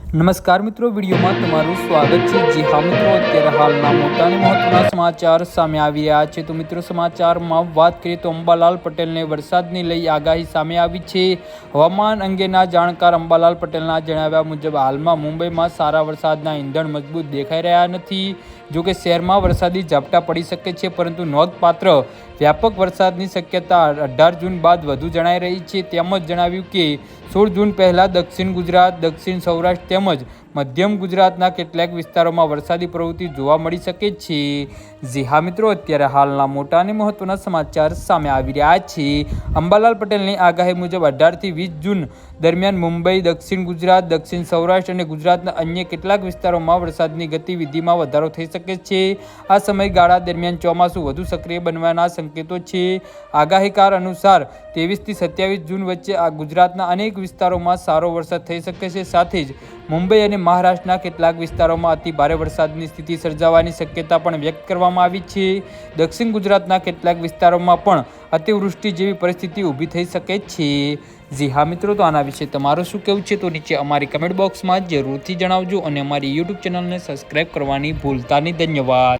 નમસ્કાર મિત્રો, વિડીયોમાં તમારું સ્વાગત છે। જી હા મિત્રો, અત્યારે હાલના મોટા અને મહત્વના સમાચાર સામે આવી રહ્યા છે। તો મિત્રો, સમાચારમાં વાત કરીએ તો અંબાલાલ પટેલને વરસાદની લઈ આગાહી સામે આવી છે। હવામાન અંગેના જાણકાર અંબાલાલ પટેલના જણાવ્યા મુજબ હાલમાં મુંબઈમાં સારા વરસાદના ઈંધણ મજબૂત દેખાઈ રહ્યા નથી। જોકે શહેરમાં વરસાદી ઝાપટા પડી શકે છે, પરંતુ નોંધપાત્ર વ્યાપક વરસાદની શક્યતા 18 જૂન બાદ વધુ જણાઈ રહી છે। તેમજ જણાવ્યું કે 16 જૂન પહેલા દક્ષિણ ગુજરાત, દક્ષિણ સૌરાષ્ટ્ર તેમજ મધ્યમ ગુજરાતના કેટલાક વિસ્તારોમાં વરસાદી પ્રવૃત્તિ જોવા મળી શકે છે। જી હા મિત્રો, અત્યારે હાલના મોટા અને મહત્વના સમાચાર સામે આવી રહ્યા છે। અંબાલાલ પટેલની આગાહી મુજબ 18 થી 20 જૂન દરમિયાન મુંબઈ, દક્ષિણ ગુજરાત, દક્ષિણ સૌરાષ્ટ્ર અને ગુજરાતના અન્ય કેટલાક વિસ્તારોમાં વરસાદની ગતિવિધિમાં વધારો થઈ શકે છે। આ સમયગાળા દરમિયાન ચોમાસું વધુ સક્રિય બનવાના સંકેતો છે। આગાહીકાર અનુસાર 23 થી 27 જૂન વચ્ચે આ ગુજરાતના અનેક વિસ્તારોમાં સારો વરસાદ થઈ શકે છે। સાથે જ મુંબઈ અને મહારાષ્ટ્રના કેટલાક વિસ્તારોમાં અતિ ભારે વરસાદની સ્થિતિ સર્જાવાની શક્યતા પણ વ્યક્ત કરવામાં આવી છે। દક્ષિણ ગુજરાતના કેટલાક વિસ્તારોમાં પણ અતિવૃષ્ટિ જેવી પરિસ્થિતિ ઊભી થઈ શકે છે। જી હા મિત્રો, તો આના વિશે તમારું શું કહેવું છે તો નીચે અમારી કમેન્ટ બોક્સમાં જરૂરથી જણાવજો અને અમારી યુટ્યુબ ચેનલને સબસ્ક્રાઈબ કરવાની ભૂલતા નહીં। ધન્યવાદ।